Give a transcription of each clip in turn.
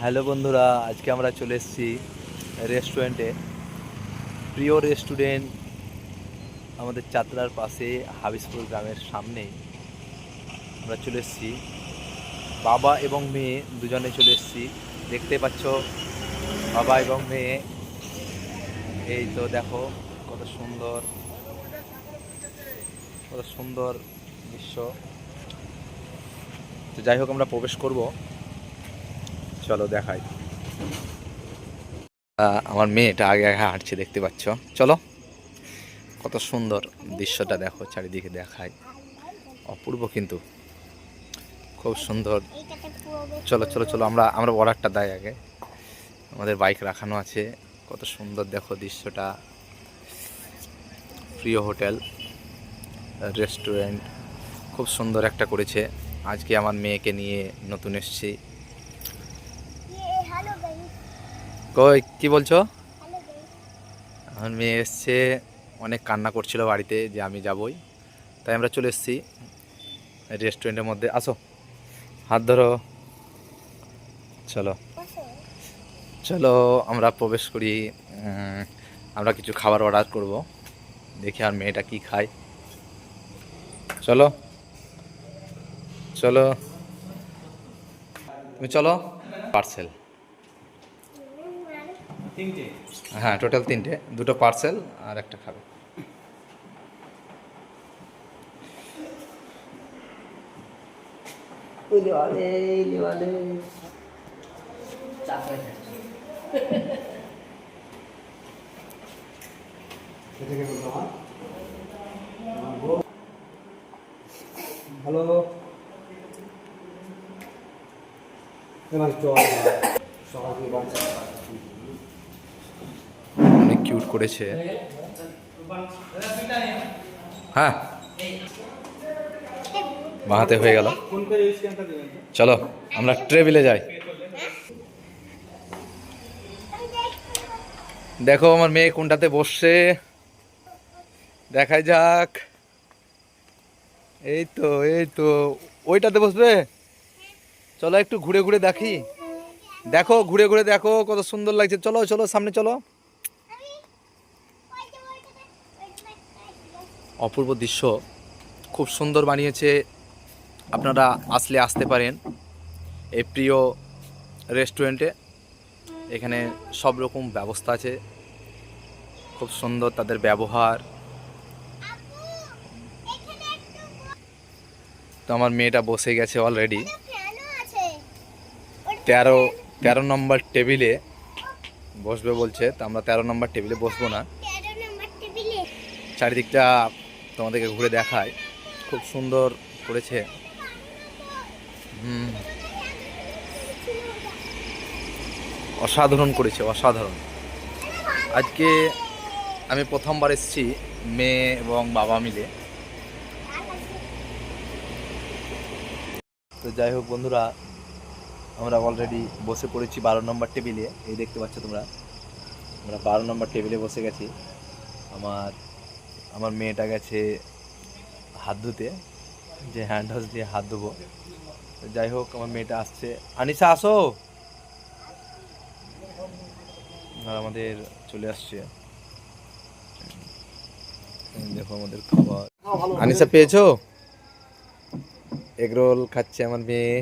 Hello বন্ধুরা, আজকে আমরা চলে এসেছি রেস্টুরেন্টে। প্রিয় রেস্টুরেন্ট আমাদের চাতরার পাশে হাবিসপুর গ্রামের সামনেই আমরা চলে এসেছি। বাবা এবং মেয়ে দুজনে চলে এসেছি। দেখতে পাচ্ছ বাবা এবং মেয়ে। এই তো দেখো কত সুন্দর, কত সুন্দর দৃশ্য। তো যাই হোক, আমরা প্রবেশ করব, চলো দেখাই। আমার মেয়েটা আগে আগে হাঁটছে, দেখতে পাচ্ছ। চলো, কত সুন্দর দৃশ্যটা দেখো, চারিদিকে দেখায়, অপূর্ব কিন্তু খুব সুন্দর। চলো চলো চলো, আমরা আমরা অর্ডারটা দেয় আগে। আমাদের বাইক রাখানো আছে, কত সুন্দর দেখো দৃশ্যটা। প্রিয় হোটেল রেস্টুরেন্ট খুব সুন্দর একটা করেছে। আজকে আমার মেয়েকে নিয়ে নতুন এসেছি। কই কি বলছো? আমার মেয়ে এসছে, অনেক কান্না করছিল বাড়িতে যে আমি যাবই, তাই আমরা চলে এসেছি রেস্টুরেন্টের মধ্যে। আসো, হাত ধরো, চলো চলো আমরা প্রবেশ করি। আমরা কিছু খাবার অর্ডার করব, দেখি আর মেয়েটা কি খায়। চলো চলো, তুমি চলো। পার্সেল, হ্যাঁ টোটাল তিনটে, দুটো পার্সেল আর একটা খাবে। হ্যালো, অনেক কিউট করেছে। হ্যাঁ, বাঁহাতে হয়ে গেল। চলো আমরা ট্রেবিলে যাই। দেখো আমার মেয়ে কোনটাতে বসছে, দেখাই যাক। এই তো এই তো, ওইটাতে বসবে। চলো একটু ঘুরে ঘুরে দেখি। দেখো ঘুরে ঘুরে দেখো কত সুন্দর লাগছে। চলো চলো সামনে চলো। অপূর্ব দৃশ্য, খুব সুন্দর বানিয়েছে। আপনারা আসলে আসতে পারেন এই প্রিয় রেস্টুরেন্টে। এখানে সব রকম ব্যবস্থা আছে, খুব সুন্দর তাদের ব্যবহার। তো আমার মেয়েটা বসে গেছে অলরেডি 13 নম্বর টেবিলে বসবে বলছে। তো আমরা 13 নম্বর টেবিলে বসবো না, চারিদিকটা তোমাদেরকে ঘুরে দেখায়, খুব সুন্দর করেছে। অসাধারণ করেছে, অসাধারণ। আজকে আমি প্রথমবার এসেছি মেয়ে এবং বাবা মিলে। তো যাই হোক বন্ধুরা, আমরা অলরেডি বসে পড়েছি 12 নম্বর টেবিলে। এই দেখতে পাচ্ছ তোমরা, আমরা 12 নম্বর টেবিলে বসে গেছি। আমার আমার মেয়েটা গেছে হাত ধুতে, যে হ্যান্ড ওয়াশ দিয়ে হাত ধোবো। যাই হোক, আমার মেয়েটা আসছে। আনিসা আসো। আর আমাদের চলে আসছে, দেখো আমাদের খাবার। আনিসা পেয়েছো? এগরোল খাচ্ছে আমার মেয়ে,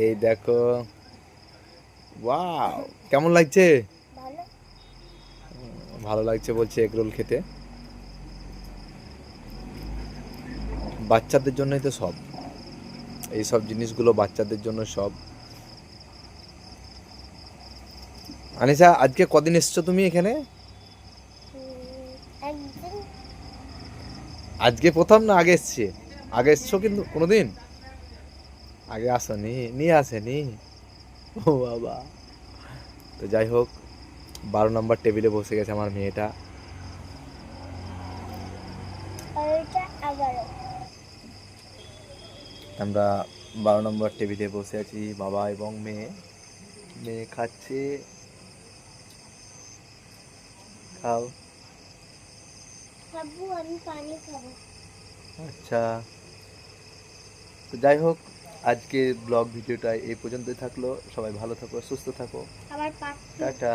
এই দেখো। ওয়াও, কেমন লাগছে? ভালো লাগছে বলছে এগরোল খেতে। বাচ্চাদের জন্যই তো সব, এই সব জিনিসগুলো বাচ্চাদের জন্য সব। আনিসা, আজকে কদিন এসছো তুমি এখানে? আজকে প্রথম না আগে এসছে? আগে এসছো কিন্তু কোনোদিন আগে আসনি, নিয়ে আসেনি? ও বাবা। তো যাই হোক, 12 নম্বর টেবিলে বসে গেছে আমার মেয়েটা। আমরা 12 নম্বর টেবিলে বসে আছি, বাবা এবং মেয়ে। মেয়ে খাচ্ছে, খাও। খাবো, আমি পানি খাবো। আচ্ছা, তো যাই হোক, আজকের ব্লগ ভিডিওটা এই পর্যন্তই থাকলো। সবাই ভালো থাকো, সুস্থ থাকো। আবার পার্ট টাটা।